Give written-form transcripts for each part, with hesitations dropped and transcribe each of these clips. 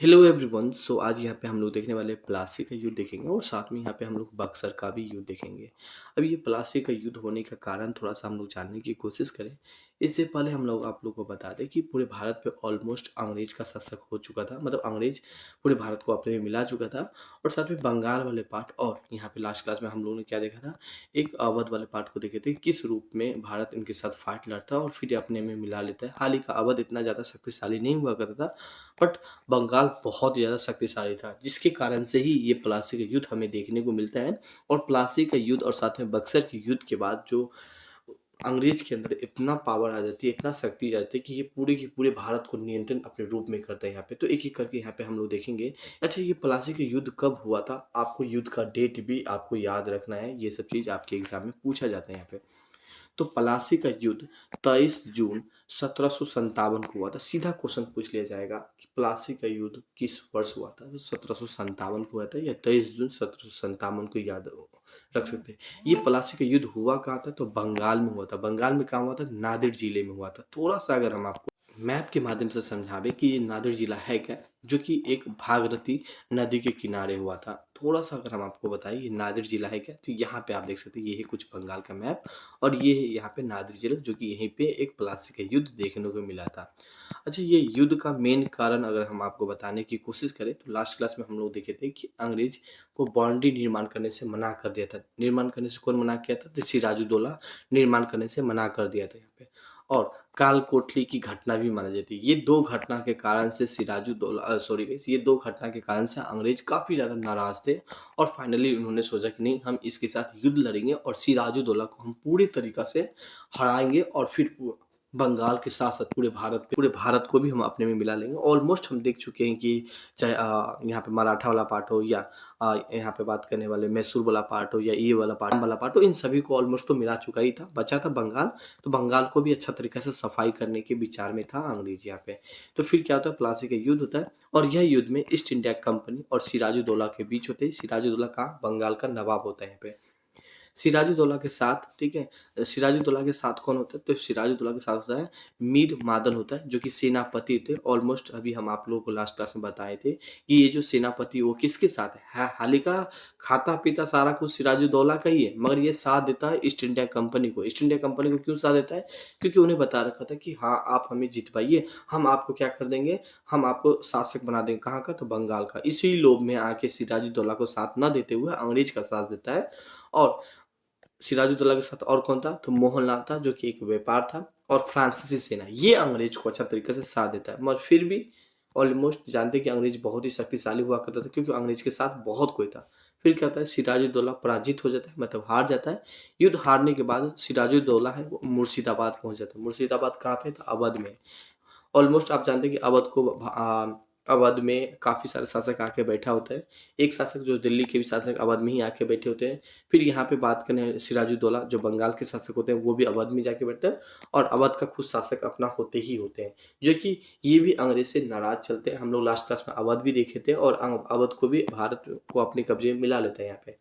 Hello everyone. सो आज यहाँ पे हम लोग देखने वाले प्लासी का युद्ध देखेंगे और साथ में यहाँ पे हम लोग बक्सर का भी युद्ध देखेंगे। अब ये प्लासी का युद्ध होने का कारण थोड़ा सा हम लोग जानने की कोशिश करें। इससे पहले हम लोग आप लोग को बता दें कि पूरे भारत पे ऑलमोस्ट अंग्रेज का शासक हो चुका था, मतलब अंग्रेज पूरे भारत को अपने में मिला चुका था। और साथ में बंगाल वाले पार्ट और यहाँ पे लास्ट क्लास में हम लोगों ने क्या देखा था, एक अवध वाले पार्ट को देखे थे, किस रूप में भारत इनके साथ फाइट लड़ता है और फिर ये अपने में मिला लेता है। हाल ही का अवध इतना ज़्यादा शक्तिशाली नहीं हुआ करता था, बट बंगाल बहुत ज़्यादा शक्तिशाली था, जिसके कारण से ही ये प्लासी का युद्ध हमें देखने को मिलता है। और प्लासी का युद्ध और साथ में बक्सर के युद्ध के बाद जो अंग्रेज के अंदर इतना पावर आ जाती है, इतना शक्ति आ जाती है कि ये पूरे के पूरे भारत को नियंत्रण अपने रूप में करता है। यहाँ पे तो एक एक करके यहाँ पे हम लोग देखेंगे। अच्छा, ये प्लासी का युद्ध कब हुआ था, आपको युद्ध का डेट भी आपको याद रखना है। ये सब चीज़ आपके एग्जाम में पूछा जाता है यहाँ पे। तो प्लासी का युद्ध 23 जून 1757 को हुआ था। सीधा क्वेश्चन पूछ लिया जाएगा कि प्लासी का युद्ध किस वर्ष हुआ था, तो 1757 को हुआ था या 23 जून 1757 को याद रख सकते हैं। ये प्लासी का युद्ध हुआ कहाँ था, तो बंगाल में हुआ था। बंगाल में कहाँ हुआ था, नादिर जिले में हुआ था। थोड़ा सा अगर हम आपको मैप के माध्यम से समझावे कि ये नादिर जिला है क्या, जो कि एक भागीरथी नदी के किनारे हुआ था। थोड़ा सा अगर हम आपको बताएं ये नादिर जिला है क्या, तो यहाँ पे आप देख सकते हैं ये है कुछ बंगाल का मैप और ये है यहाँ पे नादिर जिला, जो कि यहीं पे एक प्लासी का युद्ध देखने को मिला था। अच्छा, ये युद्ध का मेन कारण अगर हम आपको बताने की कोशिश करें तो लास्ट क्लास में हम लोग देखे थे कि अंग्रेज को बाउंड्री निर्माण करने से मना कर दिया था। निर्माण करने से कौन मना किया था, तो सिराजुद्दौला निर्माण करने से मना कर दिया था यहाँ पे। और काल कोठली की घटना भी मानी जाती है। ये दो घटना के कारण से ये दो घटना के कारण से अंग्रेज काफ़ी ज़्यादा नाराज थे। और फाइनली उन्होंने सोचा कि नहीं, हम इसके साथ युद्ध लड़ेंगे और सिराजुद्दौला को हम पूरी तरीक़ा से हराएंगे और फिर बंगाल के साथ साथ पूरे भारत को भी हम अपने में मिला लेंगे। ऑलमोस्ट हम देख चुके हैं कि चाहे यहाँ पे मराठा वाला पार्ट हो या यहाँ पे बात करने वाले मैसूर वाला पार्ट हो या ये वाला पार्ट हो, इन सभी को ऑलमोस्ट तो मिला चुका ही था। बचा था बंगाल, तो बंगाल को भी अच्छा तरीके से सफाई करने के विचार में था अंग्रेज यहाँ पे। तो फिर क्या होता है, प्लासी का युद्ध होता है और यह युद्ध में ईस्ट इंडिया कंपनी और सिराजुद्दौला के बीच होते हैं। सिराजुद्दौला का बंगाल का नवाब होता है यहाँ पे। सिराजुद्दौला के साथ, ठीक है, सिराजुद्दौला के साथ कौन होता है, तो सिराजुद्दौला के साथ होता है मीर मादन होता है, जो कि सेनापति थे। ऑलमोस्ट अभी हम आप लोगों को लास्ट क्लास में बताए थे कि ये जो सेनापति वो किसके साथ है, हाल का खाता पीता सारा कुछ सिराजुद्दौला का ही है, मगर ये साथ देता है ईस्ट इंडिया कंपनी को। ईस्ट इंडिया कंपनी को क्यों साथ देता है, क्योंकि उन्हें बता रखा था कि हाँ, आप हमें जितवाइए, हम आपको क्या कर देंगे, हम आपको शासक बना देंगे। कहाँ का, तो बंगाल का। इसी लोभ में आके सिराजुद्दौला को साथ न देते हुए अंग्रेज का साथ देता है। और सिराजुद्दौला के साथ और कौन था, तो मोहनलाल था, जो कि एक व्यापार था। और फ्रांसीसी सेना, ये अंग्रेज को अच्छा तरीके से साथ देता है। मगर फिर भी ऑलमोस्ट जानते हैं कि अंग्रेज बहुत ही शक्तिशाली हुआ करता था, क्योंकि अंग्रेज के साथ बहुत कोई था। फिर क्या होता है, सिराजुद्दौला पराजित हो जाता है, मतलब हार जाता है। युद्ध हारने के बाद सिराजुद्दौला है वो मुर्शिदाबाद पहुंच जाता है। मुर्शिदाबाद कहाँ पे था, अवध में। ऑलमोस्ट आप जानते हैं कि अवध में काफ़ी सारे शासक आके बैठा होता है। एक शासक जो दिल्ली के भी शासक अवध में ही आके बैठे होते हैं। फिर यहाँ पे बात करें, सिराजुद्दौला जो बंगाल के शासक होते हैं वो भी अवध में जाके बैठते हैं। और अवध का खुद शासक अपना होते ही होते हैं, जो कि ये भी अंग्रेज से नाराज चलते हैं। हम लोग लास्ट क्लास में अवध भी देखे थे और अवध को भी भारत को अपने कब्जे में मिला लेते हैं यहाँ पे।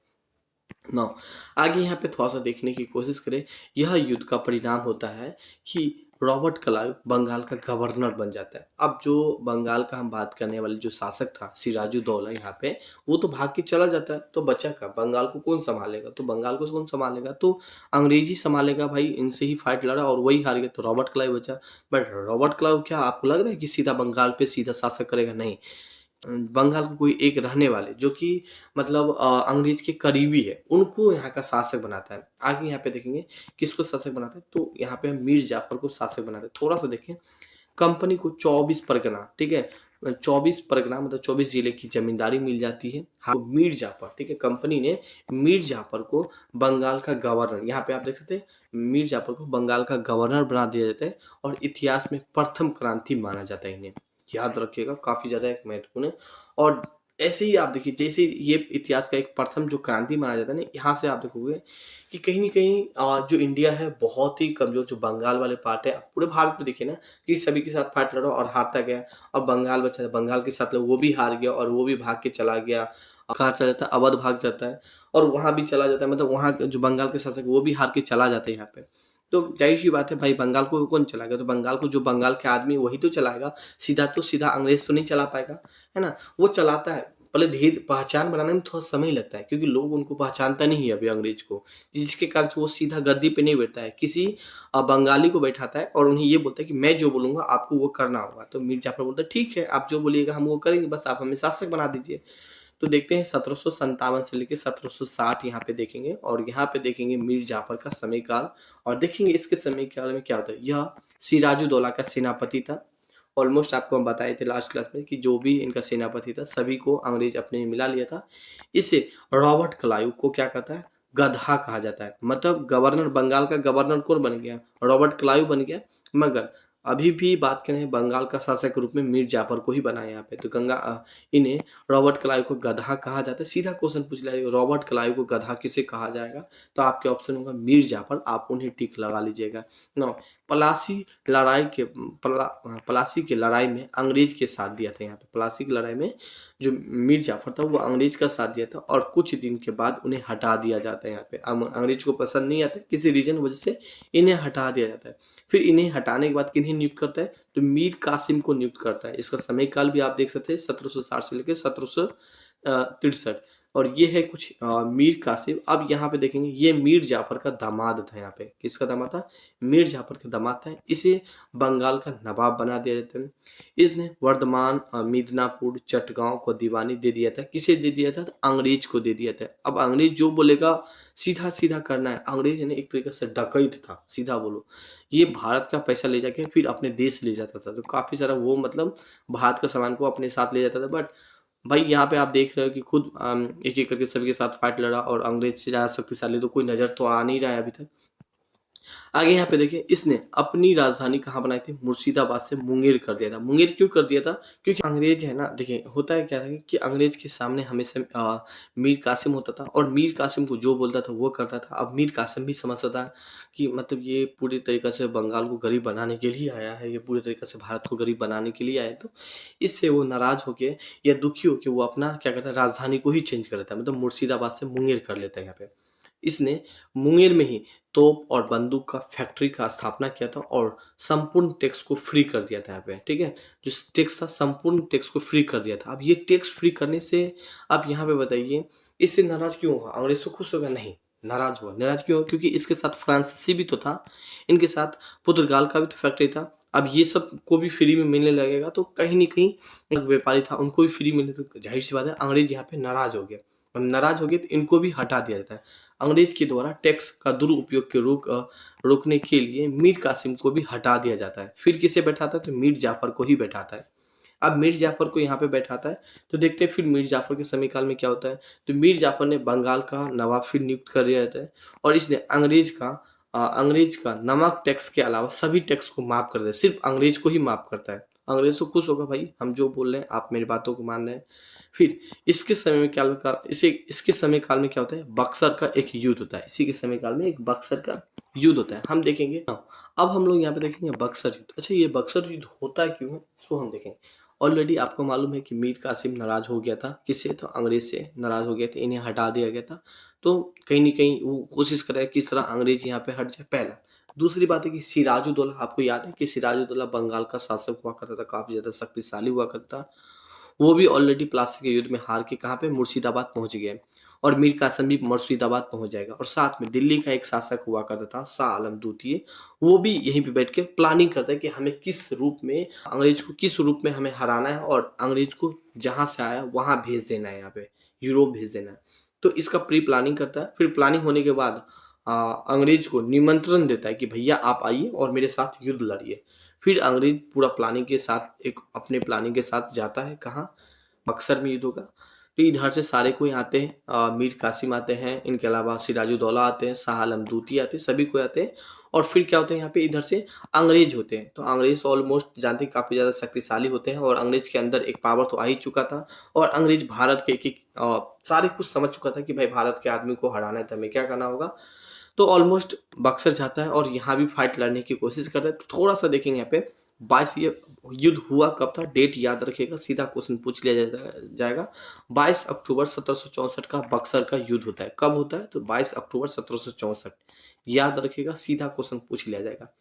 नौ आगे यहाँ पे थोड़ा सा देखने की कोशिश करें। यह युद्ध का परिणाम होता है कि रॉबर्ट क्लाइव बंगाल का गवर्नर बन जाता है। अब जो बंगाल का हम बात करने वाले जो शासक था सिराजुद्दौला यहाँ पे, वो तो भाग के चला जाता है। तो बचा का बंगाल को कौन संभालेगा, तो बंगाल को कौन संभालेगा, तो अंग्रेजी संभालेगा भाई। इनसे ही फाइट लड़ा और वही हार गया, तो रॉबर्ट क्लाइव बचा। बट रॉबर्ट क्लाइव क्या आपको लग रहा है कि सीधा बंगाल पे सीधा शासक करेगा, नहीं। बंगाल का कोई एक रहने वाले जो कि मतलब अंग्रेज के करीबी है, उनको यहाँ का शासक बनाता है। आगे यहाँ पे देखेंगे किसको शासक बनाता है, तो यहाँ पे हम मीर जाफर को शासक बनाते हैं। थोड़ा सा देखें, कंपनी को 24 परगना, ठीक है, 24 परगना मतलब 24 जिले की जमींदारी मिल जाती है। हाँ, तो मीर जाफर, ठीक है, कंपनी ने मीर जाफर को बंगाल का गवर्नर, यहाँ पे आप देख सकते हैं, मीर जाफर को बंगाल का गवर्नर बना दिया जाता है। और इतिहास में प्रथम क्रांति माना जाता है इन्हें, याद रखिएगा, काफी ज्यादा एक महत्वपूर्ण है। और ऐसे ही आप देखिए, जैसे ये इतिहास का एक प्रथम जो क्रांति माना जाता है ना, यहाँ से आप देखोगे कि कहीं ना कहीं जो इंडिया है बहुत ही कमजोर, जो बंगाल वाले पार्ट है, पूरे भारत में देखिए ना कि सभी के साथ फाइट लड़ा और हारता गया। अब बंगाल बचा, बंगाल के साथ वो भी हार गया और वो भी भाग के चला गया। कहाँ चला जाता है, अवध भाग जाता है और वहां भी चला जाता है, मतलब वहां जो बंगाल के शासक वो भी हार के चला जाता है यहाँ पे। तो ज़ाहिर-सी बात है भाई, बंगाल को कौन चलाएगा? तो बंगाल को जो बंगाल के आदमी वही तो चलाएगा, सीधा तो सीधा अंग्रेज़ तो नहीं चला पाएगा, है ना? वो चलाता है, पहले धीरे पहचान बनाने में थोड़ा समय लगता है क्योंकि लोग उनको पहचानता नहीं है अभी अंग्रेज़ को, जिसके कारण से वो सीधा गद्दी पे नहीं बैठता है। किसी बंगाली को बैठाता है और उन्हें ये बोलता है कि मैं जो बोलूँगा आपको वो करना होगा। तो मीर जाफ़र बोलता है ठीक है, आप जो बोलिएगा हम वो करेंगे, बस आप हमें शासक बना दीजिए। तो देखते हैं 1757 से लेके 1760 यहाँ पे देखेंगे और यहाँ पे देखेंगे मीर जाफ़र का समयकाल और देखेंगे इसके समयकाल में क्या होता है। यह सिराजुद्दौला का सेनापति था। ऑलमोस्ट आपको हम बताए थे लास्ट क्लास में कि जो भी इनका सेनापति था सभी को अंग्रेज अपने में मिला लिया था। इसे रॉबर्ट क्लाइव को क्या कहता है, गधा कहा जाता है। मतलब गवर्नर, बंगाल का गवर्नर कौन बन गया, रॉबर्ट क्लाइव बन गया। मगर अभी भी बात करें बंगाल का शासक के रूप में मीर जाफर को ही बनाया यहाँ पे। तो इन्हें रॉबर्ट क्लाइव को गधा कहा जाता है। सीधा क्वेश्चन पूछ लिया जाएगा, रॉबर्ट क्लाइव को गधा किसे कहा जाएगा? तो आपके ऑप्शन होगा मीर जाफर, आप उन्हें टिक लगा लीजिएगा। नौ, पलासी लड़ाई के पलासी की लड़ाई में अंग्रेज के साथ दिया था। यहाँ पे पलासी की लड़ाई में जो मीर जाफर था वो अंग्रेज का साथ दिया था और कुछ दिन के बाद उन्हें हटा दिया जाता है। यहाँ पे अंग्रेज को पसंद नहीं आता, किसी रीजन वजह से इन्हें हटा दिया जाता है। फिर इन्हें हटाने के बाद किन्हें नियुक्त करता है? तो मीर कासिम को नियुक्त करता है। इसका समय काल भी आप देख सकते हैं 1760 से लेकर 1763 और ये है कुछ मीर कासिम। अब यहाँ पे देखेंगे ये मीर जाफर का दामाद था। यहाँ पे किसका दामाद था? मीर जाफर का दामाद था। इसे बंगाल का नवाब बना दिया जाता है। इसने वर्धमान, मिदनापुर, चटगांव को दीवानी दे दिया था। किसे दे दिया था? तो अंग्रेज को दे दिया था। अब अंग्रेज जो बोलेगा सीधा सीधा करना है। अंग्रेज यानी एक तरीके से डकैत था, सीधा बोलो। ये भारत का पैसा ले जाके फिर अपने देश ले जाता था। तो काफी सारा वो मतलब भारत का सामान को अपने साथ ले जाता था। बट भाई यहाँ पे आप देख रहे हो कि खुद एक एक करके सभी के साथ फाइट लड़ा और अंग्रेज से ज़्यादा शक्तिशाली तो कोई नज़र तो आ नहीं रहा है अभी तक। आगे यहाँ पे देखिए, इसने अपनी राजधानी कहाँ बनाई थी? मुर्शिदाबाद से मुंगेर कर दिया था। मुंगेर क्यों कर दिया था? क्योंकि अंग्रेज है ना, देखिए होता है क्या था कि अंग्रेज के सामने हमेशा मीर कासिम होता था और मीर कासिम को जो बोलता था वो करता था। अब मीर कासिम भी समझता था कि मतलब ये पूरी तरीके से बंगाल को गरीब बनाने के लिए आया है, ये पूरी तरीके से भारत को गरीब बनाने के लिए आया है। तो इससे वो नाराज होके या दुखी होके वो अपना क्या करता है, राजधानी को ही चेंज कर देता है। मतलब मुर्शिदाबाद से मुंगेर कर लेता है। यहाँ पे इसने मुंगेर में ही तोप और बंदूक का फैक्ट्री का स्थापना किया था और संपूर्ण टैक्स को फ्री कर दिया था। यहाँ पे ठीक है, जो टैक्स था संपूर्ण टैक्स को फ्री कर दिया था। अब ये टैक्स फ्री करने से आप यहाँ पे बताइए इससे नाराज क्यों होगा? अंग्रेज तो खुश होगा? नहीं, नाराज हुआ। नाराज क्यों? क्योंकि इसके साथ फ्रांसीसी भी तो था, इनके साथ पुर्तगाल का भी तो फैक्ट्री था। अब ये सब को भी फ्री में मिलने लगेगा तो कहीं ना कहीं एक व्यापारी था उनको भी फ्री मिलने, तो जाहिर सी बात है अंग्रेज यहाँ पे नाराज हो गए। अब नाराज हो गए तो इनको भी हटा दिया जाता है। अंग्रेज के द्वारा टैक्स का दुरुपयोग के रोकने के लिए मीर कासिम को भी हटा दिया जाता है। फिर किसे बैठाता है? तो मीर जाफर को ही बैठाता है। अब मीर जाफर को यहाँ पे बैठाता है तो देखते हैं फिर मीर जाफर के समय काल में क्या होता है। तो मीर जाफर ने बंगाल का नवाब फिर नियुक्त कर दिया जाता है और इसने अंग्रेज का नमक टैक्स के अलावा सभी टैक्स को माफ कर दिया। सिर्फ अंग्रेज को ही माफ करता है। अंग्रेज तो खुश होगा, भाई हम जो बोल रहे हैं आप मेरी बातों को मान रहे हैं। फिर इसके समय काल में क्या होता है? बक्सर का एक युद्ध होता है। इसी के समय काल में एक बक्सर का युद्ध होता है, हम देखेंगे। अब हम लोग यहाँ पे देखेंगे बक्सर युद्ध। अच्छा, ये बक्सर युद्ध होता क्यों है इसको हम देखेंगे। ऑलरेडी आपको मालूम है कि मीर कासिम नाराज हो गया था। किससे? तो अंग्रेज से नाराज हो गया था, इन्हें हटा दिया गया था। तो कहीं ना कहीं वो कोशिश कर रहा है किस तरह अंग्रेज यहाँ पे हट जाए, पहला। दूसरी बात है कि सिराजुद्दौला, आपको याद है कि सिराजुद्दौला बंगाल का शासक हुआ करता था, काफी ज्यादा शक्तिशाली हुआ करता। वो भी ऑलरेडी प्लासी के युद्ध में हार के कहाँ पे? मुर्शिदाबाद पहुंच गए और मीर कासिम भी मुर्शिदाबाद पहुंच जाएगा। और साथ में दिल्ली का एक शासक हुआ करता था शाह आलम द्वितीय, वो भी यहीं पे बैठ के प्लानिंग करता है कि हमें किस रूप में अंग्रेज को किस रूप में हमें हराना है और अंग्रेज को जहां से आया वहां भेज देना है, यहाँ पे यूरोप भेज देना है। तो इसका प्री प्लानिंग करता है। फिर प्लानिंग होने के बाद अंग्रेज को निमंत्रण देता है कि भैया आप आइए और मेरे साथ युद्ध लड़िए। फिर अंग्रेज पूरा प्लानिंग के साथ एक अपने प्लानिंग के साथ जाता है कहाँ? बक्सर में युद्ध होगा। तो इधर से सारे कोई आते हैं, मीर कासिम आते हैं, इनके अलावा सिराजुद्दौला आते हैं, शाह आलम द्वितीय आते हैं, सभी कोई आते हैं। और फिर क्या होते हैं यहाँ पे? इधर से अंग्रेज होते हैं। तो अंग्रेज ऑलमोस्ट जानते हैं काफी ज्यादा शक्तिशाली होते हैं और अंग्रेज के अंदर एक पावर तो आ ही चुका था और अंग्रेज भारत के एक सारे कुछ समझ चुका था कि भाई भारत के आदमी को हराना है तो हमें क्या करना होगा। तो ऑलमोस्ट बक्सर जाता है और यहाँ भी फाइट लड़ने की कोशिश करता है। तो थोड़ा सा देखेंगे यहाँ पे 22 ये युद्ध हुआ कब था, डेट याद रखिएगा, सीधा क्वेश्चन पूछ लिया जाएगा। 22 अक्टूबर 1764 का बक्सर का युद्ध होता है। कब होता है? तो 22 अक्टूबर 1764 याद रखिएगा, सीधा क्वेश्चन पूछ लिया जाएगा।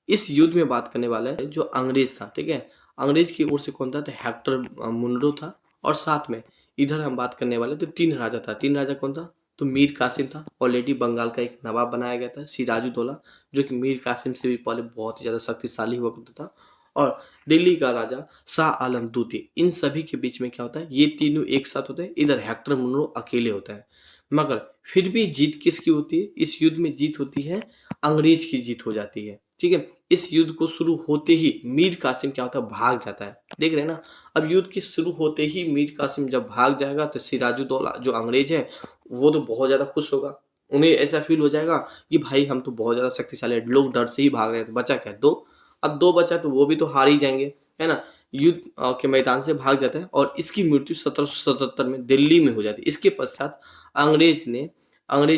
इस युद्ध में बात करने वाला है जो अंग्रेज था, ठीक है, अंग्रेज की ओर से कौन था? तो हेक्टर मुनरो था। और साथ में इधर हम बात करने वाले तो 3 राजा था। 3 राजा कौन था? तो मीर कासिम था, ऑलरेडी बंगाल का एक नवाब बनाया गया था, सिराजुद्दौला, जो कि मीर कासिम से भी पहले बहुत ही ज़्यादा शक्तिशाली हुआ करता था। और दिल्ली का राजा शाह आलम द्वितीय। इन सभी के बीच में क्या होता है? ये तीनों एक साथ होते हैं, इधर हेक्टर मुनरो अकेले होता है। मगर फिर भी जीत किसकी होती है? इस युद्ध में जीत होती है, अंग्रेज की जीत हो जाती है, ठीक है। इस युद्ध को शुरू होते ही मीर कासिम क्या होता है? भाग जाता है। देख रहे हैं ना, अब युद्ध के शुरू होते ही मीर कासिम जब भाग जाएगा तो सिराजुद्दौला जो अंग्रेज है वो तो बहुत ज्यादा खुश होगा। उन्हें ऐसा फील हो जाएगा कि भाई हम तो बहुत ज्यादा शक्तिशाली है, लोग डर से ही भाग रहे थे, बचा क्या? दो। अब दो बचा तो वो भी तो हार ही जाएंगे, है ना। युद्ध के मैदान से भाग जाता है और इसकी मृत्यु 1777 में दिल्ली में हो जाती है। इसके पश्चात अंग्रेज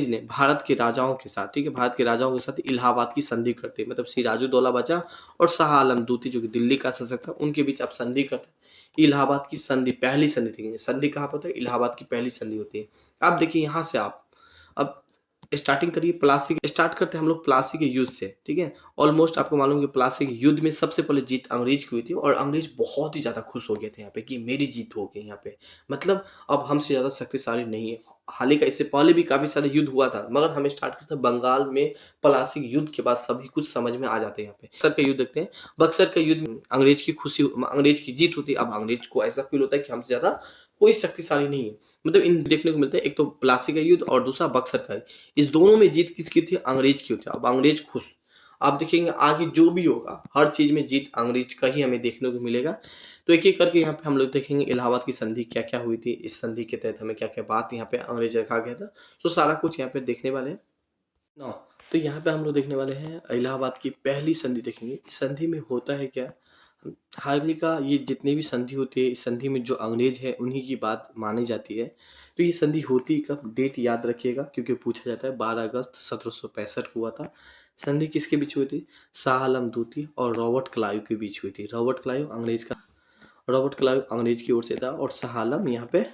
ने भारत के राजाओं के साथ, ठीक है, भारत के राजाओं के साथ इलाहाबाद की संधि करते हैं। मतलब सिराजुद्दौला बचा और शाह आलम द्वितीय जो कि दिल्ली का शासक था, उनके बीच आप संधि करते हैं। इलाहाबाद की संधि, पहली संधि थी। संधि कहाँ पर होता है? इलाहाबाद की पहली संधि होती है। आप देखिए यहाँ से आप अब स्टार्टिंग करिए, प्लासी स्टार्ट करते हैं हम लोग प्लासी के युद्ध से, ठीक है। ऑलमोस्ट आपको मालूम है कि प्लासी के युद्ध में सबसे पहले जीत अंग्रेज की हुई थी और अंग्रेज बहुत ही ज्यादा खुश हो गए थे यहाँ पे कि मेरी जीत हो गई यहाँ पे, मतलब अब हमसे ज्यादा शक्तिशाली नहीं है। हाल ही का इससे पहले भी काफी सारे युद्ध हुआ था, मगर हम स्टार्ट करते हैं बंगाल में प्लासी के युद्ध के बाद सभी कुछ समझ में आ जाते हैं। यहाँ पे बक्सर का युद्ध देखते हैं। बक्सर का युद्ध में अंग्रेज की जीत होती है। अब अंग्रेज को ऐसा फील होता है कि हमसे ज्यादा कोई शक्तिशाली नहीं है। मतलब इन देखने को मिलता है, एक तो प्लासी का युद्ध और दूसरा बक्सर का। इस दोनों में जीत किसकी थी? अंग्रेज की होती है। अब अंग्रेज खुश। आप देखेंगे आगे जो भी होगा हर चीज में जीत अंग्रेज का ही हमें देखने को मिलेगा। तो एक एक करके यहाँ पे हम लोग देखेंगे इलाहाबाद की संधि क्या क्या हुई थी, इस संधि के तहत हमें क्या क्या बात यहाँ पे अंग्रेज रखा गया था, तो सारा कुछ यहाँ पे देखने वाले हैं। नौ, तो यहाँ पे हम लोग देखने वाले हैं इलाहाबाद की पहली संधि देखेंगे। इस संधि में होता है क्या? हार्ली का ये जितनी भी संधि होती है, इस संधि में जो अंग्रेज है उन्हीं की बात मानी जाती है। तो ये संधि होती कब? डेट याद रखिएगा क्योंकि पूछा जाता है। 12 अगस्त 1765 हुआ था। संधि किसके बीच हुई थी? शाह आलम द्वितीय और रॉबर्ट क्लाइव के बीच हुई थी। रॉबर्ट क्लाइव अंग्रेज की ओर से था और शाह आलम यहाँ पे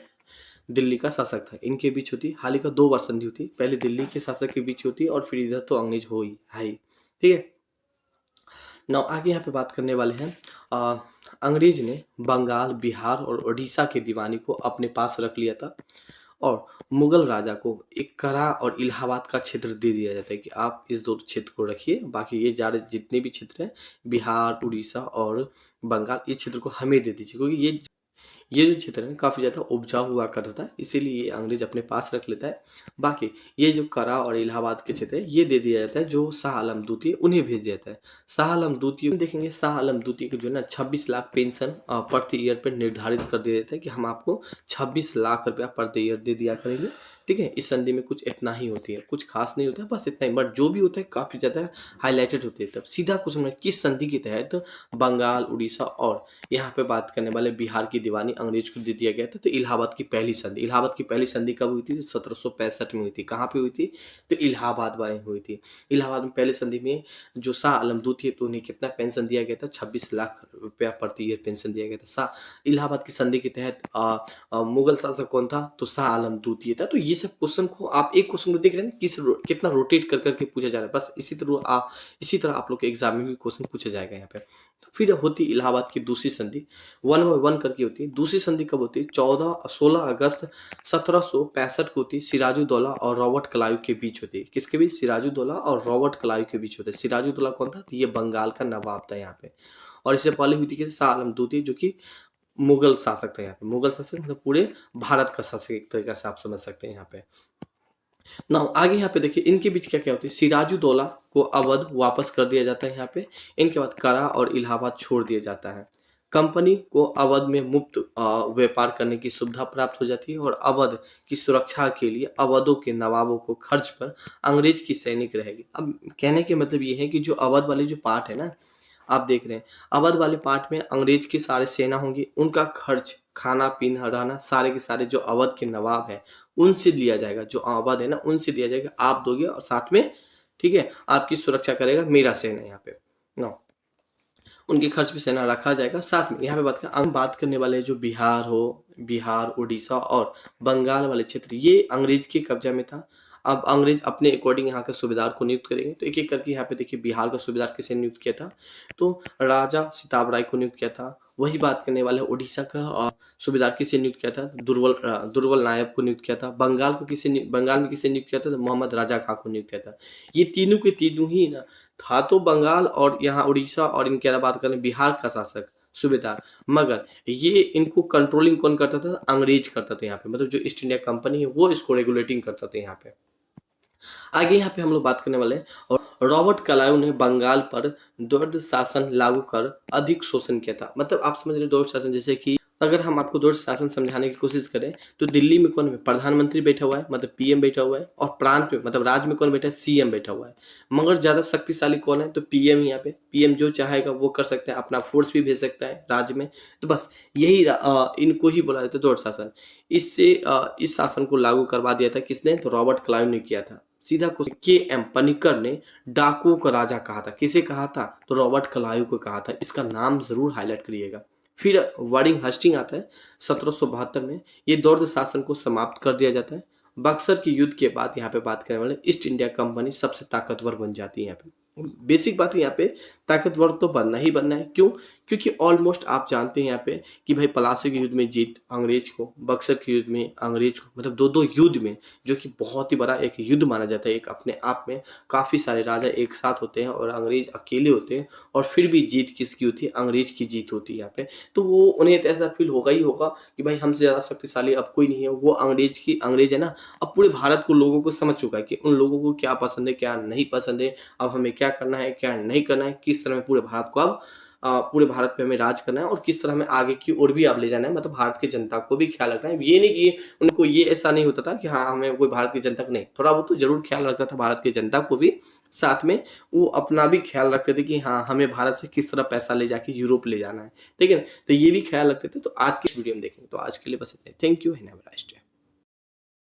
दिल्ली का शासक था, इनके बीच होती। हाल ही का 2 बार संधि होती, पहले दिल्ली के शासक के बीच होती और फिर इधर तो अंग्रेज हो ही है, ठीक है। नाउ आगे यहाँ पे बात करने वाले हैं। अंग्रेज ने बंगाल, बिहार और उड़ीसा के दीवानी को अपने पास रख लिया था और मुगल राजा को एक करा और इलाहाबाद का क्षेत्र दे दिया जाता है कि आप इस दो क्षेत्र को रखिए, बाकी ये जा रहे जितने भी क्षेत्र हैं बिहार, उड़ीसा और बंगाल, इस क्षेत्र को हमें दे दीजिए, क्योंकि ये जो क्षेत्र है काफ़ी ज़्यादा उपजाऊ हुआ करता था, इसीलिए ये अंग्रेज अपने पास रख लेता है। बाकी ये जो करा और इलाहाबाद के क्षेत्र है ये दे दिया जाता है, जो शाह आलम द्वितीय उन्हें भेज दिया जाता है। शाह आलम द्वितीय देखेंगे, शाह आलम द्वितीय को जो है ना 26 लाख पेंशन प्रति ईयर पर निर्धारित कर दिया जाता है कि हम आपको 26 लाख रुपया प्रति ईयर दे दिया करेंगे, ठीक है। इस संधि में कुछ इतना ही होती है, कुछ खास नहीं होता है, बस इतना ही, बट जो भी होता है काफ़ी ज़्यादा हाईलाइटेड होती है। तब सीधा क्वेश्चन है किस संधि के तहत बंगाल, उड़ीसा और यहाँ पे बात करने वाले बिहार की दीवानी अंग्रेज को दे दिया गया था? तो इलाहाबाद की पहली संधि। इलाहाबाद की पहली संधि कब हुई थी? तो 1765 में हुई थी। कहाँ पे हुई थी? तो इलाहाबाद में हुई थी। इलाहाबाद में पहली संधि में जो शाह आलम द्वितीय तो उन्हें कितना पेंशन दिया गया था? 26 लाख रुपया प्रति ईयर पेंशन दिया गया था। शाह इलाहाबाद की संधि के तहत मुगल शासक कौन था? तो शाह आलम द्वितीय था। तो ये सब क्वेश्चन को आप एक क्वेश्चन को देख रहे हैं कितना रोटेट कर करके पूछा जा रहा है। बस इसी तरह आप लोग के एग्जाम में भी क्वेश्चन पूछा जाएगा यहाँ पे। तो फिर होती इलाहाबाद की दूसरी संधि, 1/1 करके होती है। दूसरी संधि कब होती है? 16 अगस्त 1765 को होती है। सिराजुद्दौला और रॉबर्ट क्लाइव के बीच होती है। किसके बीच? सिराजुद्दौला और रॉबर्ट क्लाइव के बीच होता है। सिराजुद्दौला कौन था? तो ये बंगाल का नवाब था यहाँ पे। और इससे पहले हुई थी किसी शाह आलम द्वितीय जो कि मुगल शासक था यहाँ पे। मुगल शासक मतलब पूरे भारत का शासक एक तरीके से आप समझ सकते हैं यहाँ पे। ना आगे यहाँ पे देखिए इनके बीच क्या क्या होती है। सिराजुद्दौला को अवध वापस कर दिया जाता है यहाँ पे। इनके बाद करा और इलाहाबाद छोड़ दिया जाता है। कंपनी को अवध में मुफ्त व्यापार करने की सुविधा प्राप्त हो जाती है और अवध की सुरक्षा के लिए अवधों के नवाबों को खर्च पर अंग्रेज की सैनिक रहेगी। अब कहने के मतलब ये है कि जो अवध वाले जो पार्ट है ना, आप देख रहे हैं अवध वाले पार्ट में अंग्रेज की सारे सेना होंगी, उनका खर्च, खाना पीना रहना सारे के सारे जो अवध के नवाब है उनसे लिया जाएगा। जो अवध है ना उनसे दिया जाएगा, आप दोगे और साथ में, ठीक है, आपकी सुरक्षा करेगा मेरा सेना यहाँ पे। नो उनके खर्च पे सेना रखा जाएगा। साथ में यहाँ पे हम बात करने वाले हैं जो बिहार, उड़ीसा और बंगाल वाले क्षेत्र, ये अंग्रेज के कब्जा में था। अब अंग्रेज अपने अकॉर्डिंग यहाँ के सूबेदार को नियुक्त करेंगे। तो एक एक करके यहाँ पे देखिए बिहार का सूबेदार किसे नियुक्त किया था, तो राजा सिताब राय को नियुक्त किया था। वही बात करने वाले उड़ीसा का सूबेदार किसे नियुक्त किया था, दुर्बल नायब को नियुक्त किया था। बंगाल में किसे नियुक्त किया था, तो मोहम्मद राजा खां को नियुक्त किया था। ये तीनों के तीनों ही ना था तो बंगाल और यहाँ उड़ीसा और इनके अलावा बात करें बिहार का शासक सूबेदार, मगर ये इनको कंट्रोलिंग कौन करता था, अंग्रेज करता था। यहाँ पे मतलब जो ईस्ट इंडिया कंपनी है वो इसको रेगुलेटिंग करता था। यहाँ पे आगे यहाँ पे हम लोग बात करने वाले हैं, और रॉबर्ट क्लाइव ने बंगाल पर द्वैध शासन लागू कर अधिक शोषण किया था। मतलब आप समझ रहे द्वैध शासन, जैसे कि अगर हम आपको द्वैध शासन समझाने की कोशिश करें तो दिल्ली में कौन है, प्रधानमंत्री बैठा हुआ है मतलब पीएम बैठा हुआ है, और प्रांत में मतलब राज्य में कौन बैठा है, सीएम बैठा हुआ है। मगर ज्यादा शक्तिशाली कौन है, तो पीएम। यहाँ पे पीएम जो चाहेगा वो कर सकता है, अपना फोर्स भी भेज सकता है राज्य में। तो बस यही इनको ही बोला जाता है द्वैध शासन। इस शासन को लागू करवा दिया था किसने, तो रॉबर्ट क्लाइव ने किया था। सीधा क्वेश्चन, के एम पनिकर ने डाकुओं का राजा कहा था, किसे कहा था, तो रॉबर्ट क्लाइव को कहा था। इसका नाम जरूर हाईलाइट करिएगा। फिर वार्डिंग हस्टिंग आता है 1772 में। ये द्वैध शासन को समाप्त कर दिया जाता है। बक्सर के युद्ध के बाद यहाँ पे बात करने वाले ईस्ट इंडिया कंपनी सबसे ताकतवर बन जाती है। यहाँ पे बेसिक बात है, यहाँ पे ताकतवर तो बनना ही बनना है। क्यों, क्योंकि ऑलमोस्ट आप जानते हैं यहाँ पे कि भाई प्लासी के युद्ध में जीत अंग्रेज को, बक्सर के युद्ध में अंग्रेज को, मतलब दो युद्ध में, जो कि बहुत ही बड़ा एक युद्ध माना जाता है। एक अपने आप में काफी सारे राजा एक साथ होते हैं और अंग्रेज अकेले होते हैं, और फिर भी जीत किसकी होती है, अंग्रेज की जीत होती है यहाँ पे। तो वो उन्हें तो ऐसा फील होगा ही होगा कि भाई हमसे ज्यादा शक्तिशाली अब कोई नहीं है। वो अंग्रेज है ना, अब पूरे भारत को लोगों को समझ चुका है कि उन लोगों को क्या पसंद है क्या नहीं पसंद है, अब हमें क्या करना है क्या नहीं करना है, किस तरह में पूरे भारत को अब पूरे भारत पे हमें राज करना है, और किस तरह हमें आगे की ओर भी अब ले जाना है। मतलब भारत की जनता को भी ख्याल रखना है। ये नहीं कि उनको ये ऐसा नहीं होता था कि हाँ हमें कोई भारत की जनता को नहीं, थोड़ा बहुत तो जरूर ख्याल रखता था भारत की जनता को भी। साथ में वो अपना भी ख्याल रखते थे कि हाँ हमें भारत से किस तरह पैसा ले जाके यूरोप ले जाना है, ठीक है। तो ये भी ख्याल रखते थे। तो आज की वीडियो में देखेंगे। तो आज के लिए बस इतना। Thank you.